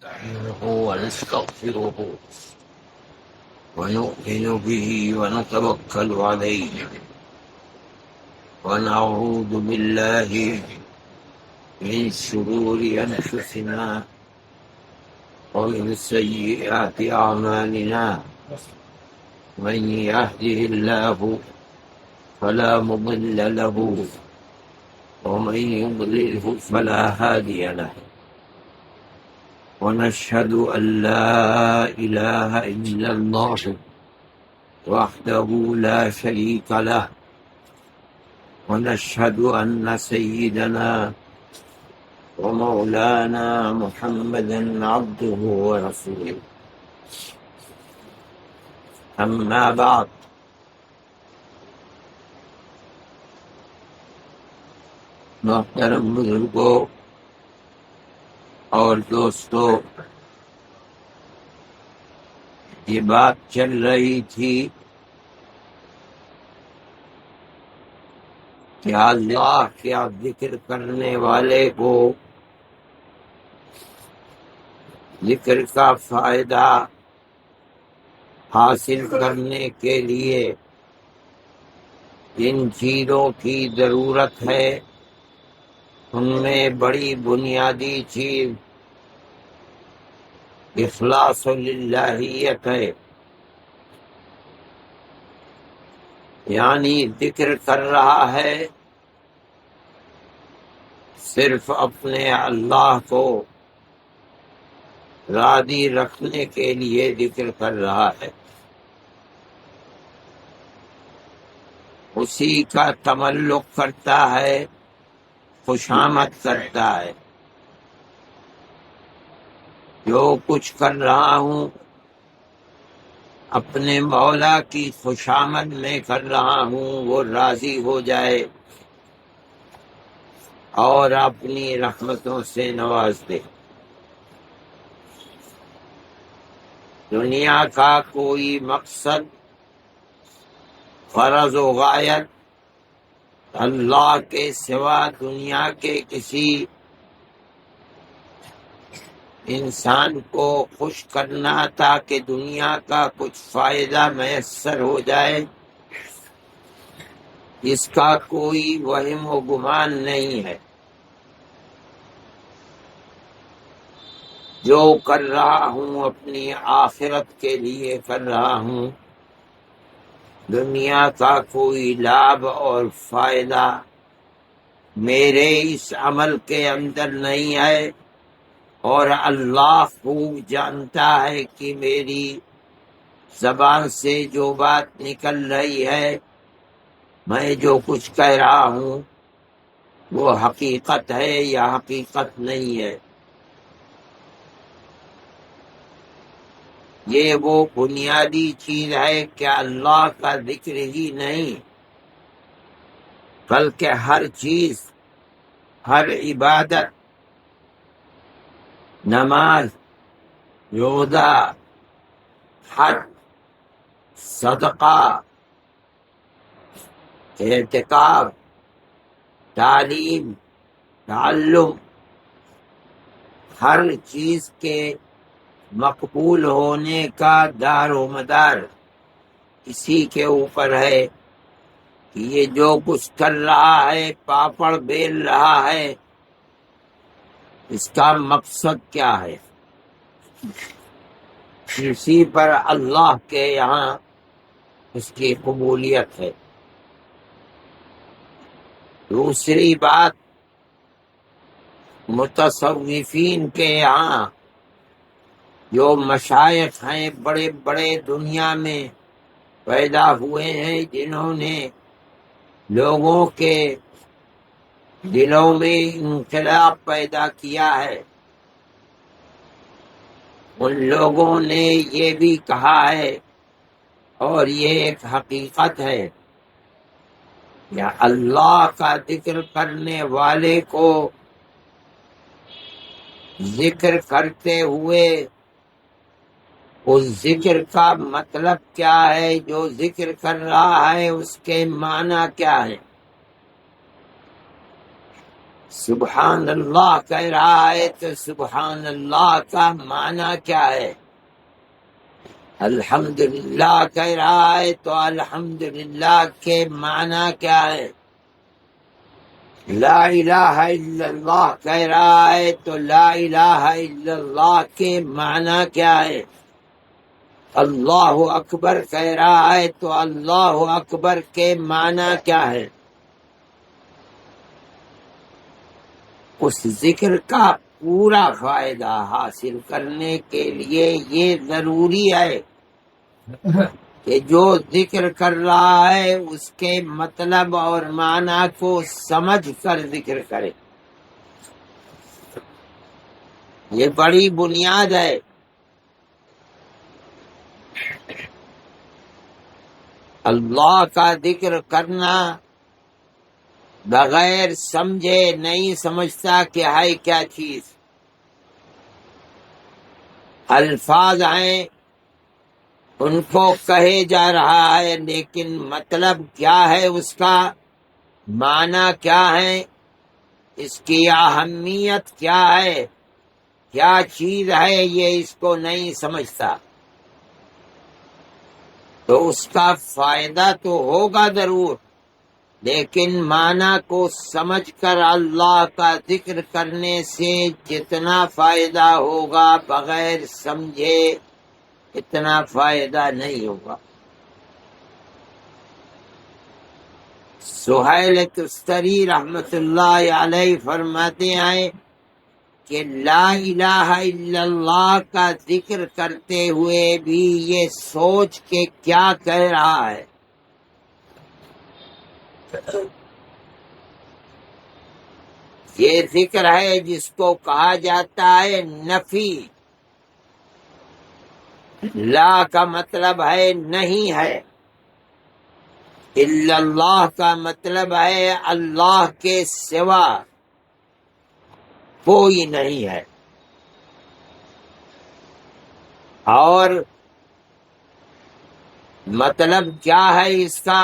نستعينه ونستغفره ونؤمن به ونتوكل عليه ونعوذ بالله من شرور أنفسنا ومن سيئات أعمالنا. من يهده الله فلا مضل له ومن يضلله فلا هادي له. ونشهد أن لا إله إلا الله وحده لا شريك له. ونشهد أن سيدنا ومولانا محمدا عبده ورسوله. أما بعد، محترم بزرگوں اور دوستو، یہ بات چل رہی تھی کہ اللہ کا ذکر کرنے والے کو ذکر کا فائدہ حاصل کرنے کے لیے جن چیزوں کی ضرورت ہے ان میں بڑی بنیادی چیز اخلاص للہیت ہے، یعنی ذکر کر رہا ہے صرف اپنے اللہ کو راضی رکھنے کے لیے ذکر کر رہا ہے، اسی کا تملق کرتا ہے، خوشامد کرتا ہے. جو کچھ کر رہا ہوں اپنے مولا کی خوشامد میں کر رہا ہوں، وہ راضی ہو جائے اور اپنی رحمتوں سے نواز دے. دنیا کا کوئی مقصد، غرض و غایت اللہ کے سوا دنیا کے کسی انسان کو خوش کرنا تاکہ دنیا کا کچھ فائدہ میسر ہو جائے، اس کا کوئی وہم و گمان نہیں ہے. جو کر رہا ہوں اپنی آخرت کے لیے کر رہا ہوں، دنیا کا کوئی لابھ اور فائدہ میرے اس عمل کے اندر نہیں ہے، اور اللہ خوب جانتا ہے کہ میری زبان سے جو بات نکل رہی ہے، میں جو کچھ کہہ رہا ہوں وہ حقیقت ہے یا حقیقت نہیں ہے. یہ وہ بنیادی چیز ہے کہ اللہ کا ذکر ہی نہیں بلکہ ہر چیز، ہر عبادت، نماز، روزہ، حج، صدقہ، اعتکاف، تعلیم، تعلم، ہر چیز کے مقبول ہونے کا دار و مدار اسی کے اوپر ہے کہ یہ جو کچھ کر رہا ہے، پاپڑ بیل رہا ہے، اس کا مقصد کیا ہے. اسی پر اللہ کے یہاں اس کی قبولیت ہے. دوسری بات، متصوفین کے یہاں جو مشائخ ہیں بڑے بڑے دنیا میں پیدا ہوئے ہیں، جنہوں نے لوگوں کے دلوں میں انقلاب پیدا کیا ہے، ان لوگوں نے یہ بھی کہا ہے اور یہ ایک حقیقت ہے کہ اللہ کا ذکر کرنے والے کو ذکر کرتے ہوئے اس ذکر کا مطلب کیا ہے، جو ذکر کر رہا ہے اس کے معنی کیا ہے. سبحان اللہ کہہ رہا ہے تو سبحان اللہ کا معنی کیا ہے؟ الحمدللہ کہہ رہا ہے تو الحمدللہ کے معنی کیا ہے؟ لا الہ الا اللہ کہہ رہا ہے تو لا الہ الا اللہ کے معنی کیا ہے؟ اللہ اکبر کہہ رہا ہے تو اللہ اکبر کے معنی کیا ہے؟ اس ذکر کا پورا فائدہ حاصل کرنے کے لیے یہ ضروری ہے کہ جو ذکر کر رہا ہے اس کے مطلب اور معنی کو سمجھ کر ذکر کرے۔ یہ بڑی بنیاد ہے۔ اللہ کا ذکر کرنا بغیر سمجھے نہیں سمجھتا کہ ہے کیا چیز۔ الفاظ ہیں، ان کو کہے جا رہا ہے، لیکن مطلب کیا ہے، اس کا معنی کیا ہے، اس کی اہمیت کیا ہے، کیا چیز ہے، یہ اس کو نہیں سمجھتا۔ تو اس کا فائدہ تو ہوگا ضرور، لیکن معنی کو سمجھ کر اللہ کا ذکر کرنے سے جتنا فائدہ ہوگا بغیر سمجھے اتنا فائدہ نہیں ہوگا۔ سہیل تستری رحمت اللہ علیہ فرماتے ہیں کہ لا الہ الا اللہ کا ذکر کرتے ہوئے بھی یہ سوچ کے کیا کہہ رہا ہے۔ یہ ذکر ہے جس کو کہا جاتا ہے نفی۔ لا کا مطلب ہے نہیں ہے، الا اللہ کا مطلب ہے اللہ کے سوا کوئی نہیں ہے۔ اور مطلب کیا ہے اس کا،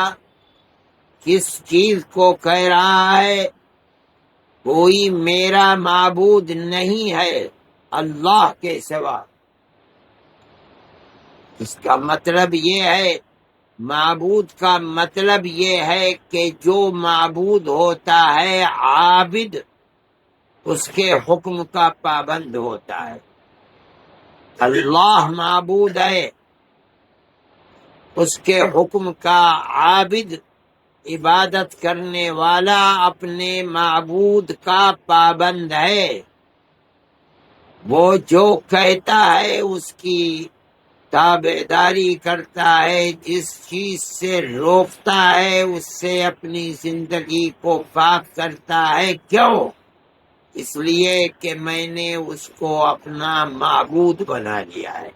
کس چیز کو کہہ رہا ہے؟ کوئی میرا معبود نہیں ہے اللہ کے سوا۔ اس کا مطلب یہ ہے، معبود کا مطلب یہ ہے کہ جو معبود ہوتا ہے عابد اس کے حکم کا پابند ہوتا ہے۔ اللہ معبود ہے، اس کے حکم کا عابد، عبادت کرنے والا اپنے معبود کا پابند ہے۔ وہ جو کہتا ہے اس کی تابعداری کرتا ہے، جس چیز سے روکتا ہے اس سے اپنی زندگی کو پاک کرتا ہے۔ کیوں؟ اس لیے کہ میں نے اس کو اپنا معبود بنا لیا ہے۔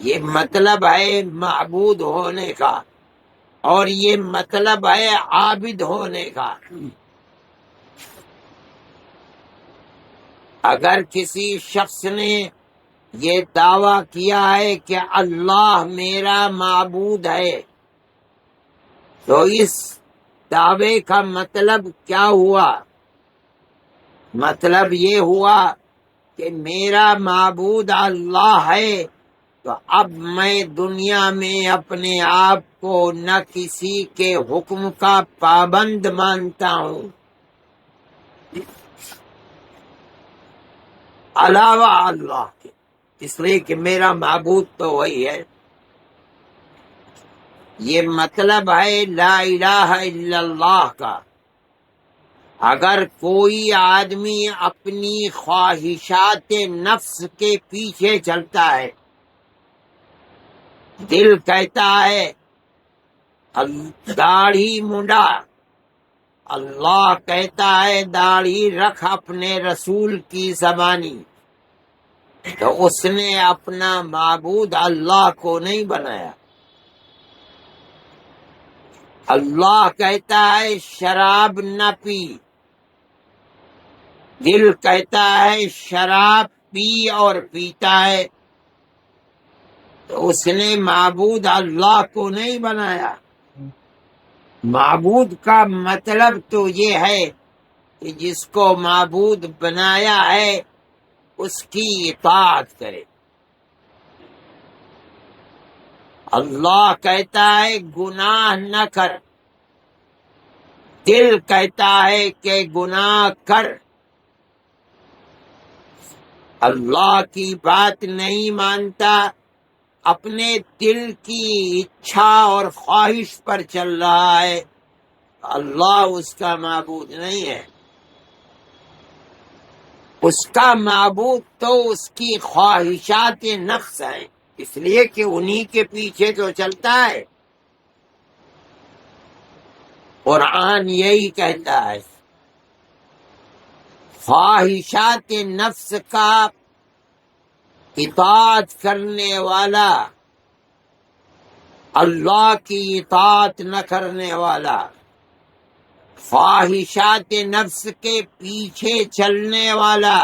یہ مطلب ہے معبود ہونے کا، اور یہ مطلب ہے عابد ہونے کا۔ اگر کسی شخص نے یہ دعویٰ کیا ہے کہ اللہ میرا معبود ہے، تو اس دعوے کا مطلب کیا ہوا؟ مطلب یہ ہوا کہ میرا معبود اللہ ہے، تو اب میں دنیا میں اپنے آپ کو نہ کسی کے حکم کا پابند مانتا ہوں علاوہ اللہ کے، اس لیے کہ میرا معبود تو وہی ہے۔ یہ مطلب ہے لا الہ الا اللہ کا۔ اگر کوئی آدمی اپنی خواہشات نفس کے پیچھے چلتا ہے، دل کہتا ہے داڑھی منڈا، اللہ کہتا ہے داڑھی رکھ اپنے رسول کی زبانی، تو اس نے اپنا معبود اللہ کو نہیں بنایا۔ اللہ کہتا ہے شراب نہ پی، دل کہتا ہے شراب پی اور پیتا ہے، تو اس نے معبود اللہ کو نہیں بنایا۔ معبود کا مطلب تو یہ ہے کہ جس کو معبود بنایا ہے اس کی اطاعت کرے۔ اللہ کہتا ہے گناہ نہ کر، دل کہتا ہے کہ گناہ کر۔ اللہ کی بات نہیں مانتا، اپنے دل کی اچھا اور خواہش پر چل رہا ہے، اللہ اس کا معبود نہیں ہے۔ اس کا معبود تو اس کی خواہشات نفس ہیں، اس لیے کہ انہی کے پیچھے تو چلتا ہے۔ قرآن یہی کہتا ہے، خواہشات نفس کا اطاعت کرنے والا، اللہ کی اطاعت نہ کرنے والا، خواہشات نفس کے پیچھے چلنے والا،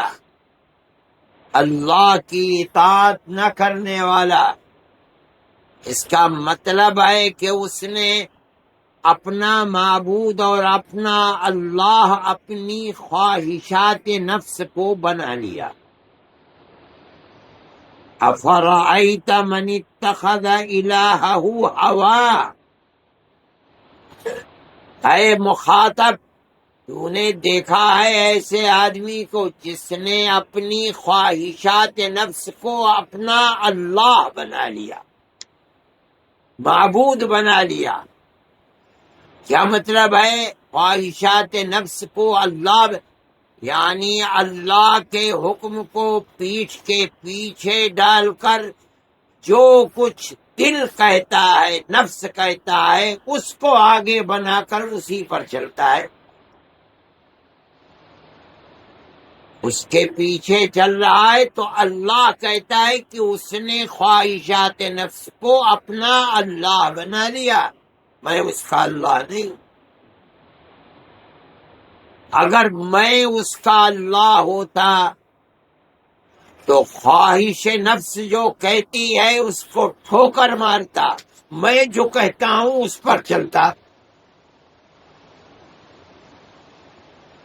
اللہ کی اطاعت نہ کرنے والا، اس کا مطلب ہے کہ اس نے اپنا معبود اور اپنا اللہ اپنی خواہشات نفس کو بنا لیا۔ افرأیت من اتخذ الہہ ہوا، اے مخاطب تو نے دیکھا ہے ایسے آدمی کو جس نے اپنی خواہشات نفس کو اپنا اللہ بنا لیا، معبود بنا لیا۔ کیا مطلب ہے خواہشات نفس کو اللہ؟ یعنی اللہ کے حکم کو پیٹھ کے پیچھے ڈال کر جو کچھ دل کہتا ہے، نفس کہتا ہے، اس کو آگے بنا کر اسی پر چلتا ہے، اس کے پیچھے چل رہا ہے۔ تو اللہ کہتا ہے کہ اس نے خواہشات نفس کو اپنا اللہ بنا لیا، میں اس کا اللہ نہیں۔ اگر میں اس کا اللہ ہوتا تو خواہش نفس جو کہتی ہے اس کو ٹھوکر مارتا، میں جو کہتا ہوں اس پر چلتا،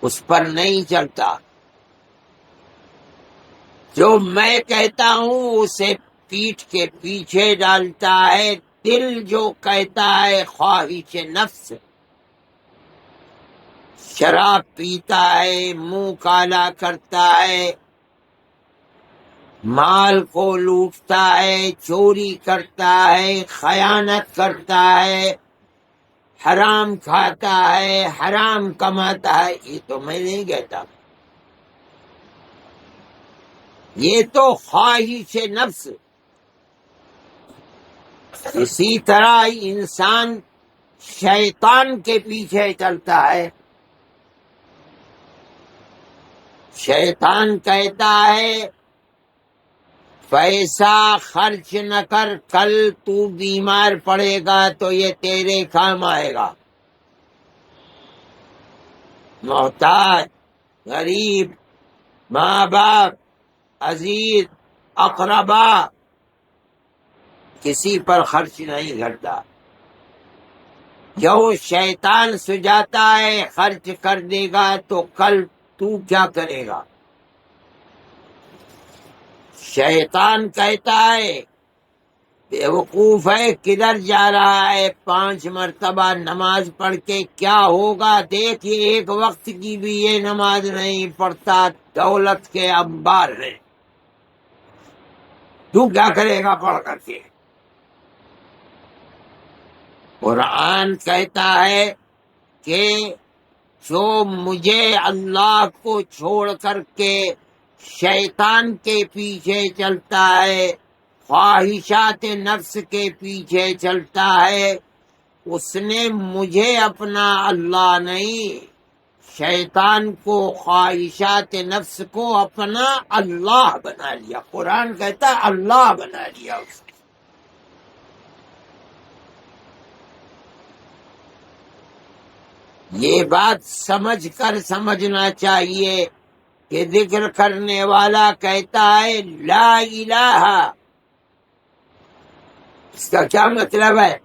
اس پر نہیں چلتا۔ جو میں کہتا ہوں اسے پیٹھ کے پیچھے ڈالتا ہے۔ دل جو کہتا ہے خواہش نفس، شراب پیتا ہے، منہ کالا کرتا ہے، مال کو لوٹتا ہے، چوری کرتا ہے، خیانت کرتا ہے، حرام کھاتا ہے، حرام کماتا ہے، یہ تو میں نہیں کہتا، یہ تو خواہش نفس۔ اسی طرح انسان شیطان کے پیچھے چلتا ہے، شیطان کہتا ہے پیسہ خرچ نہ کر، کل تو بیمار پڑے گا تو یہ تیرے کام آئے گا۔ محتاج، غریب، ماں باپ، عزیز، اقربا، کسی پر خرچ نہیں کرتا۔ جو شیطان سجاتا ہے خرچ کر دے گا تو کل تو کیا کرے گا؟ شیطان کہتا ہے بیوقوف ہے، کدھر جا رہا ہے؟ 5 مرتبہ نماز پڑھ کے کیا ہوگا؟ دیکھ یہ ایک وقت کی بھی یہ نماز نہیں پڑھتا، دولت کے انبار ہے، تو کیا کرے گا پڑھ کر کے؟ قرآن کہتا ہے کہ جو مجھے اللہ کو چھوڑ کر کے شیطان کے پیچھے چلتا ہے، خواہشات نفس کے پیچھے چلتا ہے، اس نے مجھے اپنا اللہ نہیں، شیطان کو، خواہشات نفس کو اپنا اللہ بنا لیا۔ قرآن کہتا ہے اللہ بنا لیا اس نے۔ یہ بات سمجھ کر سمجھنا چاہیے کہ ذکر کرنے والا کہتا ہے لا الہ، اس کا کیا مطلب ہے؟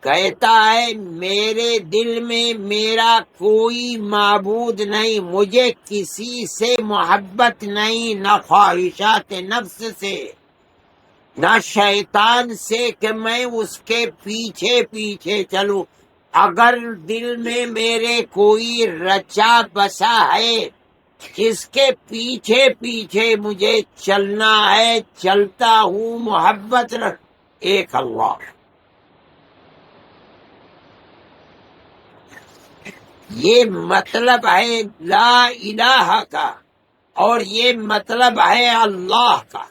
کہتا ہے میرے دل میں میرا کوئی معبود نہیں، مجھے کسی سے محبت نہیں، نہ خواہشات نفس سے نہ شیطان سے کہ میں اس کے پیچھے پیچھے چلوں۔ اگر دل میں میرے کوئی رچا بسا ہے جس کے پیچھے پیچھے مجھے چلنا ہے، چلتا ہوں، محبت رکھ ایک اللہ۔ یہ مطلب ہے لا الہ کا، اور یہ مطلب ہے اللہ کا۔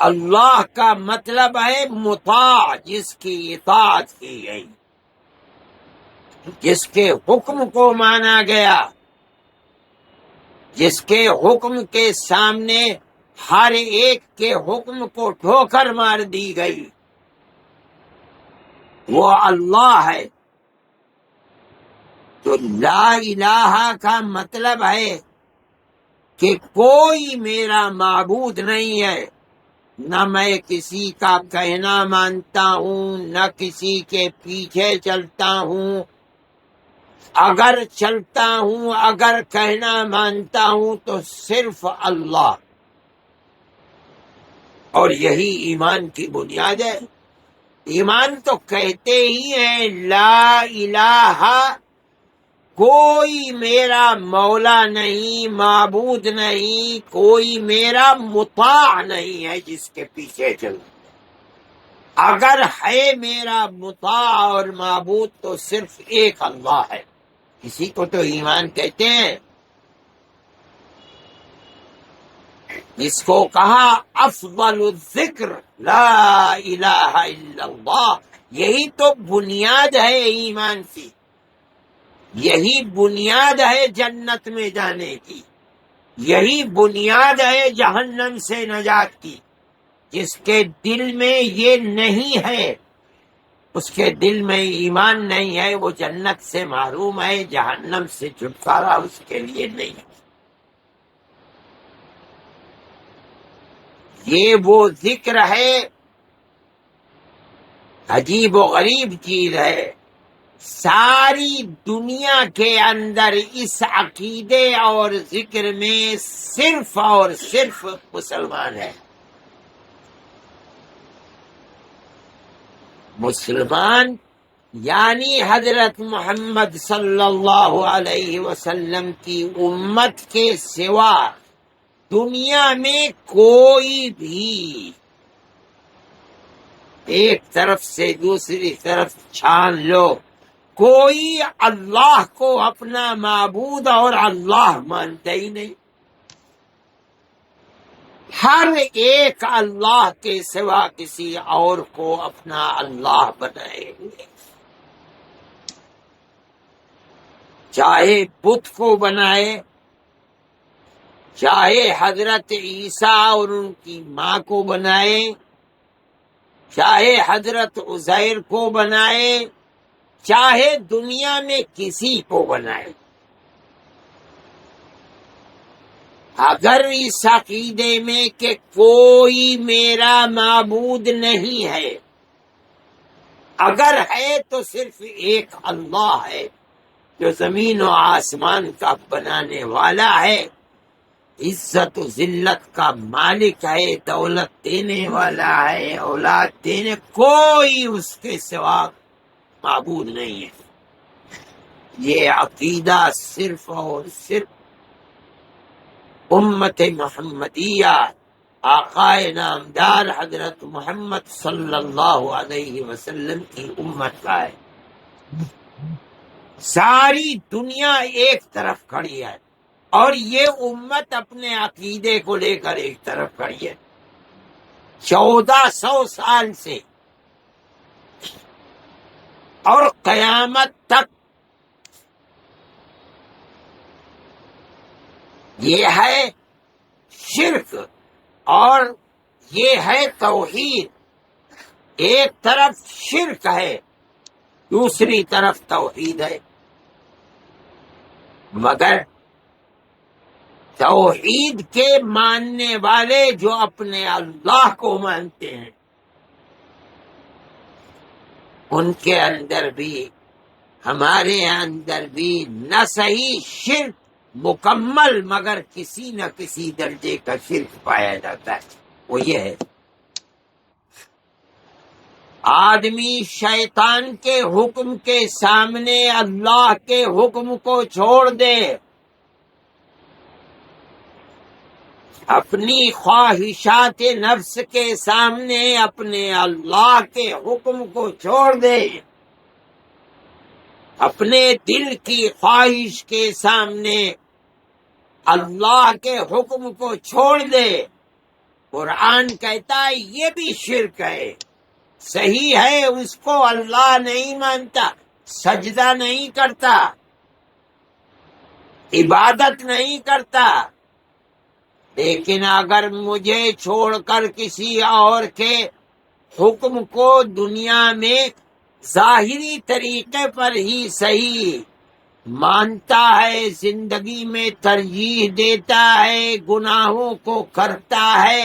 اللہ کا مطلب ہے مطاع، جس کی اطاعت کی گئی، جس کے حکم کو مانا گیا، جس کے حکم کے سامنے ہر ایک کے حکم کو ٹھوکر مار دی گئی، وہ اللہ ہے۔ تو لا الہ کا مطلب ہے کہ کوئی میرا معبود نہیں ہے، نہ میں کسی کا کہنا مانتا ہوں، نہ کسی کے پیچھے چلتا ہوں۔ اگر چلتا ہوں، اگر کہنا مانتا ہوں تو صرف اللہ، اور یہی ایمان کی بنیاد ہے۔ ایمان تو کہتے ہی ہیں لا الہ، کوئی میرا مولا نہیں، معبود نہیں، کوئی میرا مطاع نہیں ہے جس کے پیچھے چلوں۔ اگر ہے میرا مطاع اور معبود تو صرف ایک اللہ ہے، اسی کو تو ایمان کہتے ہیں۔ جس کو کہا افضل الذکر لا الہ الا اللہ، یہی تو بنیاد ہے ایمان کی، یہی بنیاد ہے جنت میں جانے کی، یہی بنیاد ہے جہنم سے نجات کی۔ جس کے دل میں یہ نہیں ہے، اس کے دل میں ایمان نہیں ہے، وہ جنت سے محروم ہے، جہنم سے چھٹکارا اس کے لیے نہیں ہے۔ یہ وہ ذکر ہے، عجیب و غریب چیز ہے، ساری دنیا کے اندر اس عقیدے اور ذکر میں صرف اور صرف مسلمان ہے۔ مسلمان یعنی حضرت محمد صلی اللہ علیہ وسلم کی امت کے سوا دنیا میں کوئی بھی ایک طرف سے دوسری طرف چھان لو، کوئی اللہ کو اپنا معبود اور اللہ مانتا ہی نہیں۔ ہر ایک اللہ کے سوا کسی اور کو اپنا اللہ بنائے ہوئے، چاہے بت کو بنائے، چاہے حضرت عیسیٰ اور ان کی ماں کو بنائے، چاہے حضرت عزیر کو بنائے، چاہے دنیا میں کسی کو بنائے، اگر اس عقیدے میں کہ کوئی میرا معبود نہیں ہے، اگر ہے تو صرف ایک اللہ ہے جو زمین و آسمان کا بنانے والا ہے، عزت و ذلت کا مالک ہے، دولت دینے والا ہے، اولاد دینے، کوئی اس کے سوا معبود نہیں ہے۔ یہ عقیدہ صرف اور صرف امت محمدیہ، آقائے نامدار حضرت محمد صلی اللہ علیہ وسلم کی امت کا ہے۔ ساری دنیا ایک طرف کھڑی ہے، اور یہ امت اپنے عقیدے کو لے کر ایک طرف کھڑی ہے 1400 سال سے، اور قیامت تک یہ ہے شرک اور یہ ہے توحید۔ ایک طرف شرک ہے، دوسری طرف توحید ہے، مگر توحید کے ماننے والے جو اپنے اللہ کو مانتے ہیں، ان کے اندر بھی ہمارے اندر بھی نہ صحیح شرک مکمل مگر کسی نہ کسی درجے کا شرک پایا جاتا ہے، وہ یہ ہے آدمی شیطان کے حکم کے سامنے اللہ کے حکم کو چھوڑ دے، اپنی خواہشات نفس کے سامنے اپنے اللہ کے حکم کو چھوڑ دے، اپنے دل کی خواہش کے سامنے اللہ کے حکم کو چھوڑ دے۔ قرآن کہتا ہے یہ بھی شرک ہے، صحیح ہے اس کو اللہ نہیں مانتا، سجدہ نہیں کرتا، عبادت نہیں کرتا، لیکن اگر مجھے چھوڑ کر کسی اور کے حکم کو دنیا میں ظاہری طریقے پر ہی صحیح مانتا ہے، زندگی میں ترجیح دیتا ہے، گناہوں کو کرتا ہے،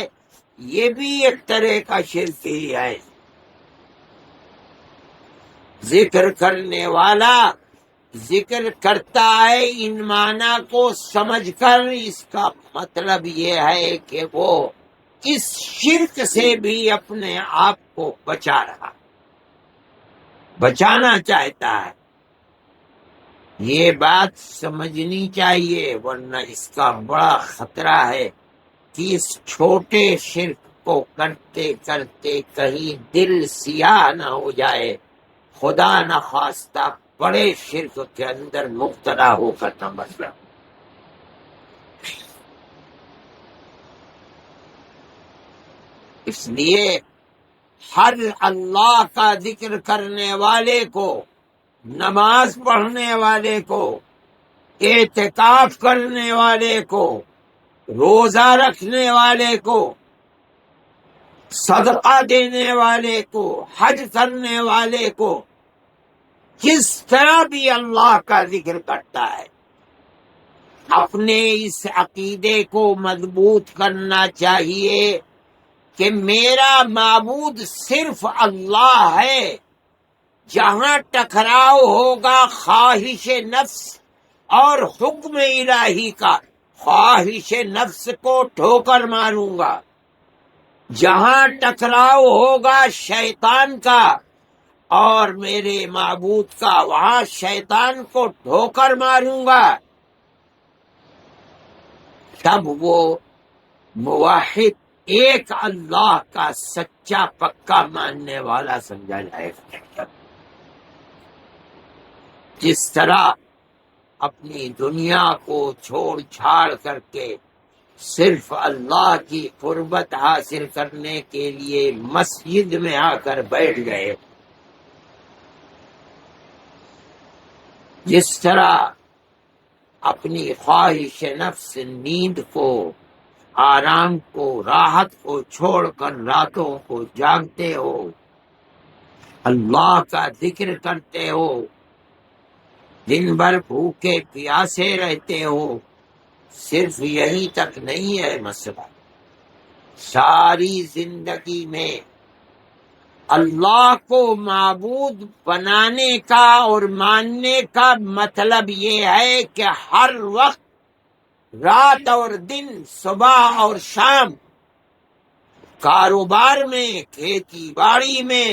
یہ بھی ایک طرح کا شرک ہی ہے۔ ذکر کرنے والا ذکر کرتا ہے ان معنی کو سمجھ کر، اس کا مطلب یہ ہے کہ وہ اس شرک سے بھی اپنے آپ کو بچانا چاہتا ہے۔ یہ بات سمجھنی چاہیے، ورنہ اس کا بڑا خطرہ ہے کہ اس چھوٹے شرک کو کرتے کرتے کہیں دل سیاہ نہ ہو جائے، خدا نہ خواستہ بڑے شرک کے اندر مبتلا ہو کر نہ مر جائے۔ اس لیے ہر اللہ کا ذکر کرنے والے کو، نماز پڑھنے والے کو، اعتکاف کرنے والے کو، روزہ رکھنے والے کو، صدقہ دینے والے کو، حج کرنے والے کو، جس طرح بھی اللہ کا ذکر کرتا ہے، اپنے اس عقیدے کو مضبوط کرنا چاہیے کہ میرا معبود صرف اللہ ہے۔ جہاں ٹکراؤ ہوگا خواہش نفس اور حکم الہی کا، خواہش نفس کو ٹھوکر ماروں گا، جہاں ٹکراؤ ہوگا شیطان کا اور میرے معبود کا، وہاں شیطان کو ٹھوکر ماروں گا۔ تب وہ موحد ایک اللہ کا سچا پکا ماننے والا سمجھا جائے گا۔ جس طرح اپنی دنیا کو چھوڑ چھاڑ کر کے صرف اللہ کی قربت حاصل کرنے کے لیے مسجد میں آ کر بیٹھ گئے، جس طرح اپنی خواہش نفس، نیند کو، آرام کو، راحت کو چھوڑ کر راتوں کو جاگتے ہو، اللہ کا ذکر کرتے ہو، دن بھر بھوکے پیاسے رہتے ہو، صرف یہی تک نہیں ہے مسئلہ، ساری زندگی میں اللہ کو معبود بنانے کا اور ماننے کا مطلب یہ ہے کہ ہر وقت، رات اور دن، صبح اور شام، کاروبار میں، کھیتی باڑی میں،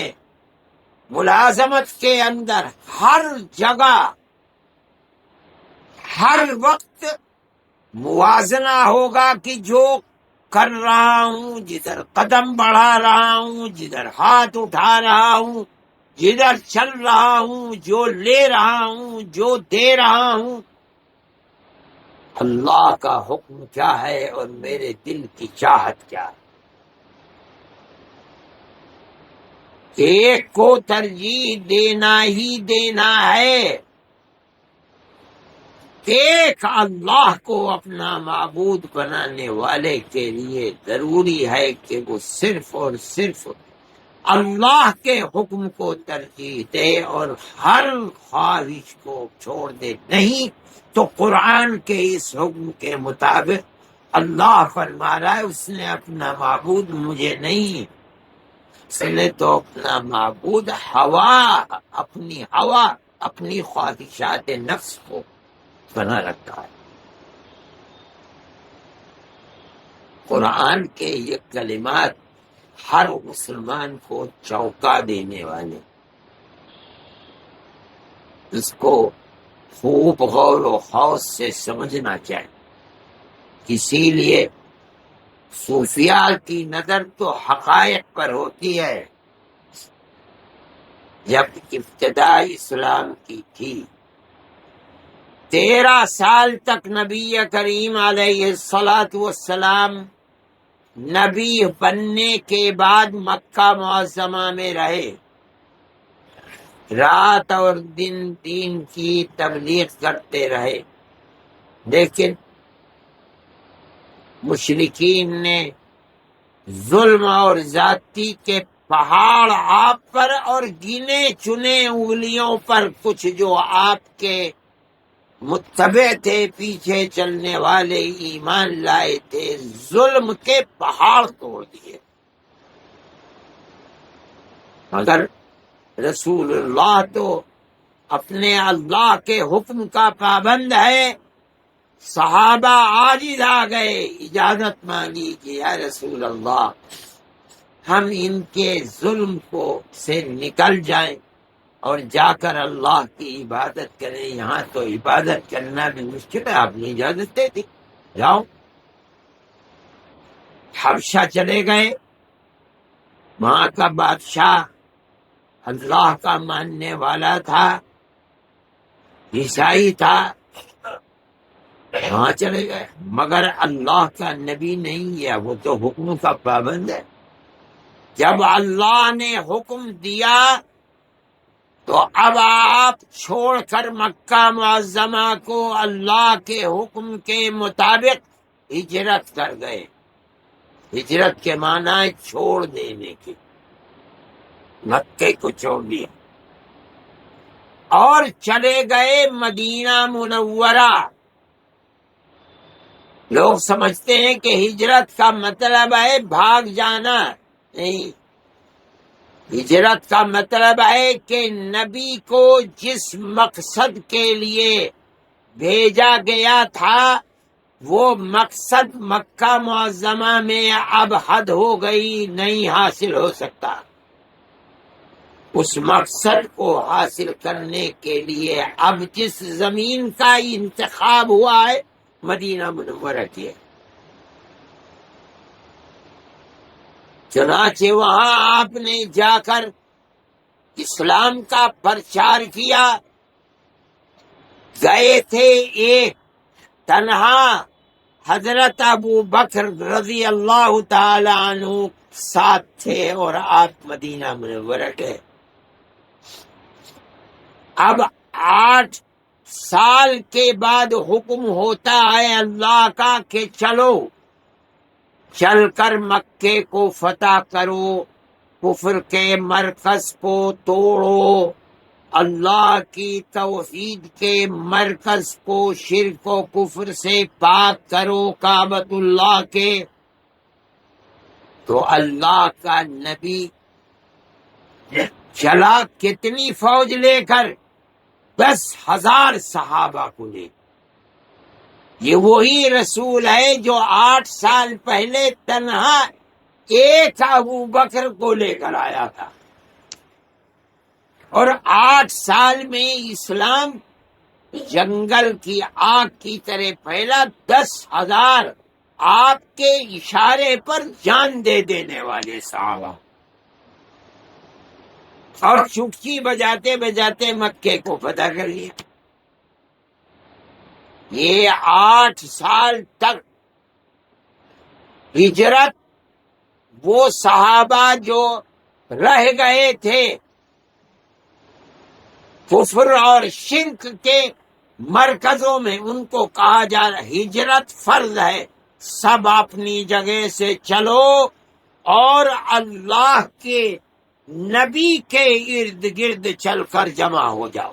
ملازمت کے اندر، ہر جگہ، ہر وقت موازنہ ہوگا کہ جو کر رہا ہوں، جدھر قدم بڑھا رہا ہوں، جدھر ہاتھ اٹھا رہا ہوں، جدھر چل رہا ہوں، جو لے رہا ہوں، جو دے رہا ہوں، اللہ کا حکم کیا ہے اور میرے دل کی چاہت کیا ہے۔ ایک کو ترجیح دینا ہی دینا ہے، ایک اللہ کو اپنا معبود بنانے والے کے لیے ضروری ہے کہ وہ صرف اور صرف اللہ کے حکم کو ترجیح دے اور ہر خواہش کو چھوڑ دے۔ نہیں تو قرآن کے اس حکم کے مطابق اللہ فرما رہا ہے اس نے اپنا معبود مجھے نہیں، اس نے تو اپنا معبود ہوا اپنی خواہشات نفس کو بنا رکھا ہے۔ قرآن کے یہ کلمات ہر مسلمان کو چونکا دینے والے، اس کو خوب غور و خوض سے سمجھنا چاہیے۔ اسی لیے صوفیاء کی نظر تو حقائق پر ہوتی ہے۔ جب ابتدا اسلام کی تھی، 13 سال تک نبی کریم علیہ الصلاۃ والسلام نبی بننے کے بعد مکہ معظمہ میں رہے، رات اور دین کی تبلیغ کرتے رہے، لیکن مشرکین نے ظلم اور زیادتی کے پہاڑ آپ پر اور گنے چنے انگلیوں پر کچھ جو آپ کے متبع تھے، پیچھے چلنے والے ایمان لائے تھے، ظلم کے پہاڑ توڑ دیے۔ مگر رسول اللہ تو اپنے اللہ کے حکم کا پابند ہے۔ صحابہ عاجز آ گئے، اجازت مانگی کہ یا رسول اللہ ہم ان کے ظلم سے نکل جائیں اور جا کر اللہ کی عبادت کریں، یہاں تو عبادت کرنا بھی مشکل ہے، آپ نے اجازت دے دی، جاؤ۔ حبشہ چلے گئے، وہاں کا بادشاہ اللہ کا ماننے والا تھا، عیسائی تھا، وہاں چلے گئے، مگر اللہ کا نبی نہیں ہے، وہ تو حکم کا پابند ہے۔ جب اللہ نے حکم دیا تو اب آپ چھوڑ کر مکہ معظمہ کو اللہ کے حکم کے مطابق ہجرت کر گئے۔ ہجرت کے معنی چھوڑ دینے کی، مکے کو چھوڑ دیا اور چلے گئے مدینہ منورہ۔ لوگ سمجھتے ہیں کہ ہجرت کا مطلب ہے بھاگ جانا، نہیں، ہجرت کا مطلب ہے کہ نبی کو جس مقصد کے لیے بھیجا گیا تھا وہ مقصد مکہ معظمہ میں اب حد ہو گئی، نہیں حاصل ہو سکتا۔ اس مقصد کو حاصل کرنے کے لیے اب جس زمین کا انتخاب ہوا ہے مدینہ منورہ کی ہے، چنانچہ وہاں آپ نے جا کر اسلام کا پرچار کیا۔ گئے تھے ایک تنہا، حضرت ابو بکر رضی اللہ تعالی عنہ ساتھ تھے اور آپ مدینہ منورہ گئے۔ اب 8 سال کے بعد حکم ہوتا ہے اللہ کا کہ چلو، چل کر مکے کو فتح کرو، کفر کے مرکز کو توڑو، اللہ کی توحید کے مرکز کو شرک و کفر سے پاک کرو، کعبۃ اللہ کے۔ تو اللہ کا نبی چلا کتنی فوج لے کر؟ 10,000 صحابہ کو لے۔ یہ وہی رسول ہے جو 8 سال پہلے تنہا ایک ابو بکر کو لے کر آیا تھا، اور 8 سال میں اسلام جنگل کی آگ کی طرح پھیلا۔ 10,000 آپ کے اشارے پر جان دے دینے والے صحابہ، اور چٹکی بجاتے بجاتے مکے کو فتح کر لیا۔ یہ 8 سال تک ہجرت وہ صحابہ جو رہ گئے تھے کفر اور شرک کے مرکزوں میں، ان کو کہا جا رہا ہجرت فرض ہے، سب اپنی جگہ سے چلو اور اللہ کے نبی کے ارد گرد چل کر جمع ہو جاؤ۔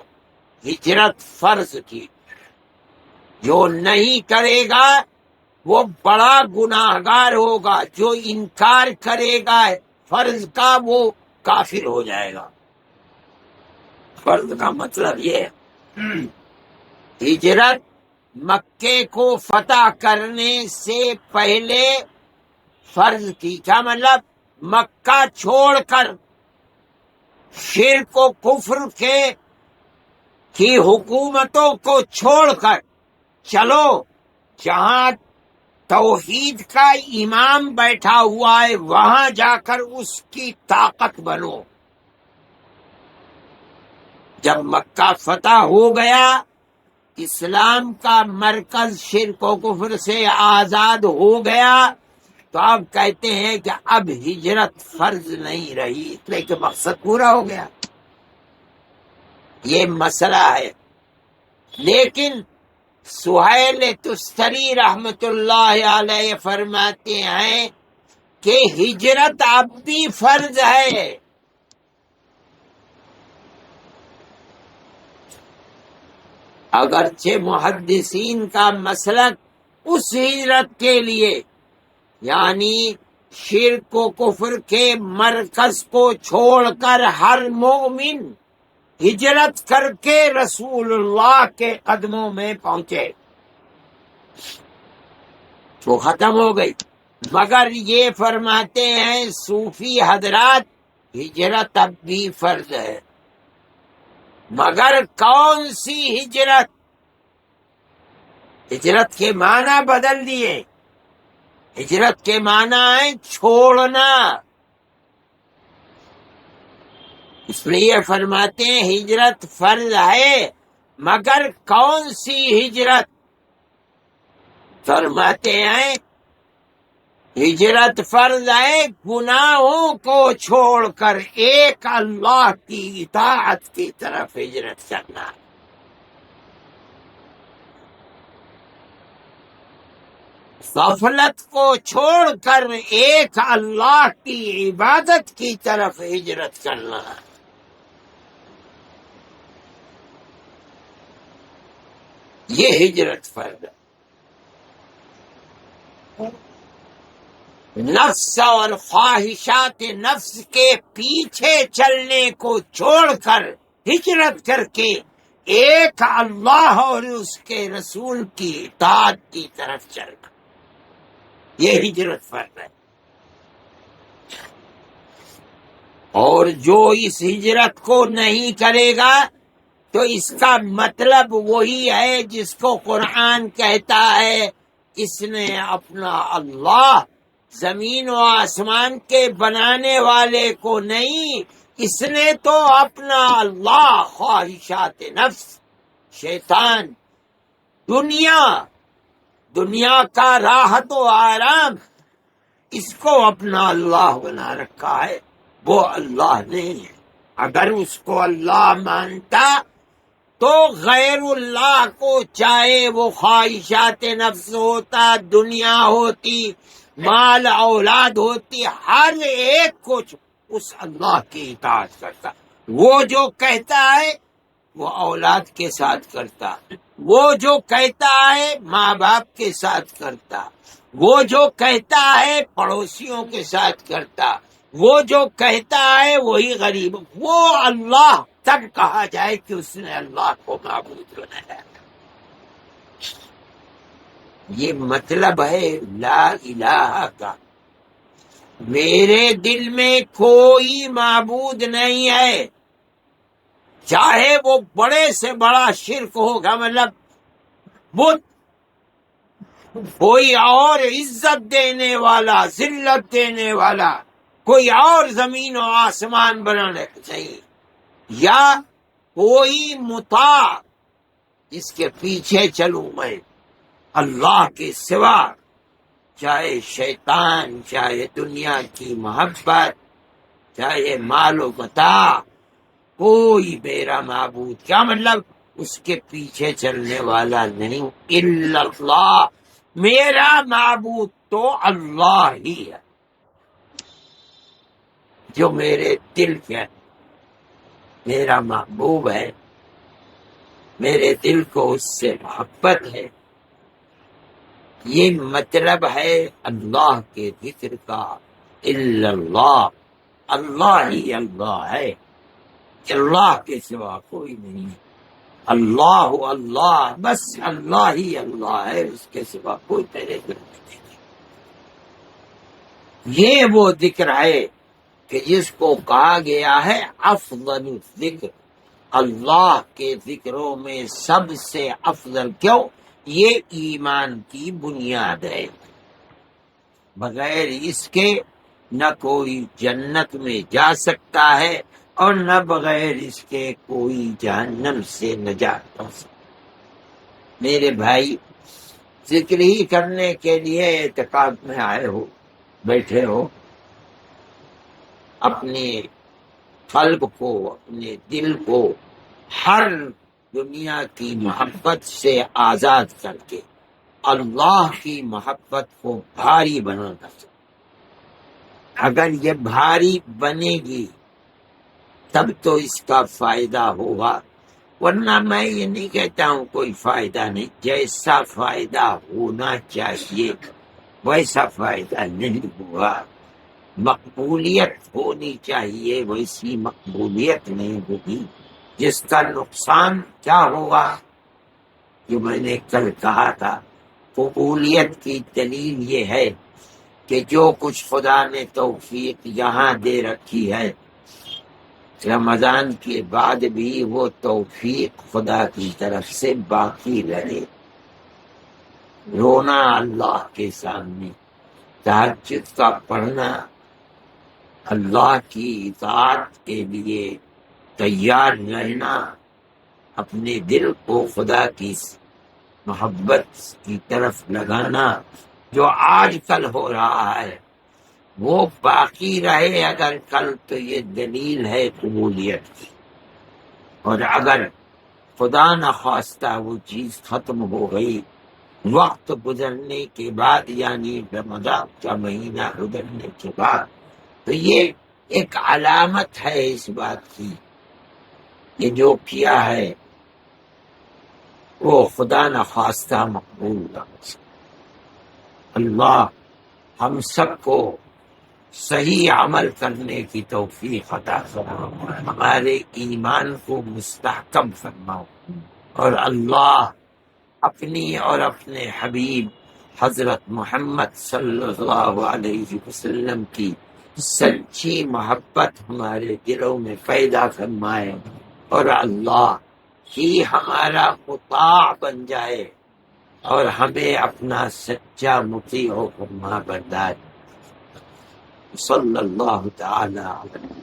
ہجرت فرض کی، جو نہیں کرے گا وہ بڑا گناہگار ہوگا، جو انکار کرے گا فرض کا وہ کافر ہو جائے گا۔ فرض کا مطلب یہ ہے ہجرت مکے کو فتح کرنے سے پہلے فرض کی۔ کیا مطلب؟ مکہ چھوڑ کر، شرک و کفر کی حکومتوں کو چھوڑ کر چلو جہاں توحید کا امام بیٹھا ہوا ہے وہاں جا کر اس کی طاقت بنو۔ جب مکہ فتح ہو گیا، اسلام کا مرکز شرک و کفر سے آزاد ہو گیا، تو اب کہتے ہیں کہ اب ہجرت فرض نہیں رہی، لیکن مقصد پورا ہو گیا۔ یہ مسئلہ ہے۔ لیکن سہیل تستری رحمت اللہ علیہ فرماتے ہیں کہ ہجرت اب بھی فرض ہے۔ اگرچہ محدثین کا مسلک اس ہجرت کے لیے، یعنی شرک و کفر کے مرکز کو چھوڑ کر ہر مومن ہجرت کر کے رسول اللہ کے قدموں میں پہنچے، وہ ختم ہو گئی۔ مگر یہ فرماتے ہیں صوفی حضرات ہجرت اب بھی فرض ہے۔ مگر کون سی ہجرت؟ ہجرت کے معنی بدل دیے۔ ہجرت کے معنی ہے چھوڑنا۔ اس لیے فرماتے ہیں ہجرت فرض ہے، مگر کون سی ہجرت؟ فرماتے ہیں ہجرت فرض ہے گناہوں کو چھوڑ کر ایک اللہ کی اطاعت کی طرف ہجرت کرنا۔ غفلت کو چھوڑ کر ایک اللہ کی عبادت کی طرف ہجرت کرنا۔ یہ ہجرت فرض ہے۔ نفس اور خواہشات نفس کے پیچھے چلنے کو چھوڑ کر ہجرت کر کے ایک اللہ اور اس کے رسول کی اطاعت کی طرف چلنا، یہ ہجرت فرض ہے۔ اور جو اس ہجرت کو نہیں کرے گا تو اس کا مطلب وہی ہے جس کو قرآن کہتا ہے اس نے اپنا اللہ زمین و آسمان کے بنانے والے کو نہیں، اس نے تو اپنا اللہ خواہشات نفس، شیطان، دنیا کا راحت و آرام، اس کو اپنا اللہ بنا رکھا ہے، وہ اللہ نہیں ہے۔ اگر اس کو اللہ مانتا تو غیر اللہ کو، چاہے وہ خواہشات نفس ہوتا، دنیا ہوتی، مال اولاد ہوتی، ہر ایک کچھ اس اللہ کی اطاعت کرتا۔ وہ جو کہتا ہے وہ اولاد کے ساتھ کرتا، وہ جو کہتا ہے ماں باپ کے ساتھ کرتا، وہ جو کہتا ہے پڑوسیوں کے ساتھ کرتا، وہ جو کہتا ہے وہی غریب، وہ اللہ تب کہا جائے کہ اس نے اللہ کو معبود بنایا۔ یہ مطلب ہے لا الہ کا، میرے دل میں کوئی معبود نہیں ہے، چاہے وہ بڑے سے بڑا شرک ہوگا، مطلب بت، کوئی اور عزت دینے والا، ذلت دینے والا، کوئی اور زمین و آسمان بنانے چاہیے، یا کوئی مطاع جس کے پیچھے چلوں میں اللہ کے سوا، چاہے شیطان، چاہے دنیا کی محبت، چاہے مال و متاع، کوئی میرا معبود، کیا مطلب اس کے پیچھے چلنے والا نہیں، الا اللہ، میرا معبود تو اللہ ہی ہے جو میرے دل کے میرا محبوب ہے، میرے دل کو اس سے محبت ہے۔ یہ مطلب ہے اللہ کے ذکر کا، الا اللہ، اللہ ہی اللہ ہے، اللہ کے سوا کوئی نہیں۔ اللہ اللہ، بس اللہ ہی اللہ ہے، اس کے سوا کوئی تیرے دل میں نہیں۔ یہ وہ ذکر ہے کہ جس کو کہا گیا ہے افضل الذکر، اللہ کے ذکروں میں سب سے افضل۔ کیوں؟ یہ ایمان کی بنیاد ہے، بغیر اس کے نہ کوئی جنت میں جا سکتا ہے اور نہ بغیر اس کے کوئی جہنم سے نجات پا سکتا۔ میرے بھائی، ذکر ہی کرنے کے لیے اعتکاف میں آئے ہو، بیٹھے ہو، اپنے قلب کو، اپنے دل کو ہر دنیا کی محبت سے آزاد کر کے اللہ کی محبت کو بھاری بنانا چاہیے۔ اگر یہ بھاری بنے گی تب تو اس کا فائدہ ہوگا، ورنہ میں یہ نہیں کہتا ہوں کوئی فائدہ نہیں، جیسا فائدہ ہونا چاہیے ویسا فائدہ نہیں ہوا۔ مقبولیت ہونی چاہیے، ویسی مقبولیت نہیں ہوگی، جس کا نقصان کیا ہوگا؟ جو میں نے کل کہا تھا، قبولیت کی دلیل یہ ہے کہ جو کچھ خدا نے توفیق یہاں دے رکھی ہے، رمضان کے بعد بھی وہ توفیق خدا کی طرف سے باقی رہے۔ رونا اللہ کے سامنے، تہجد کا پڑھنا، اللہ کی اطاعت کے لیے تیار رہنا، اپنے دل کو خدا کی محبت کی طرف لگانا، جو آج کل ہو رہا ہے وہ باقی رہے اگر کل، تو یہ دلیل ہے قبولیت کی۔ اور اگر خدا نخواستہ وہ چیز ختم ہو گئی وقت گزرنے کے بعد، یعنی رمضان کا مہینہ گزرنے کے بعد، تو یہ ایک علامت ہے اس بات کی کہ جو کیا ہے وہ خدا نخواستہ مقبول نہ ہو سکتا۔ اللہ ہم سب کو صحیح عمل کرنے کی توفیق عطا فرمائے، ہمارے ایمان کو مستحکم فرماؤ، اور اللہ اپنی اور اپنے حبیب حضرت محمد صلی اللہ علیہ وسلم کی سچی محبت ہمارے دلوں میں پیدا فرمائے، اور اللہ ہی ہمارا مطاع بن جائے اور ہمیں اپنا سچا مطیع و فرما بردار۔ صلی اللہ تعالی علیہ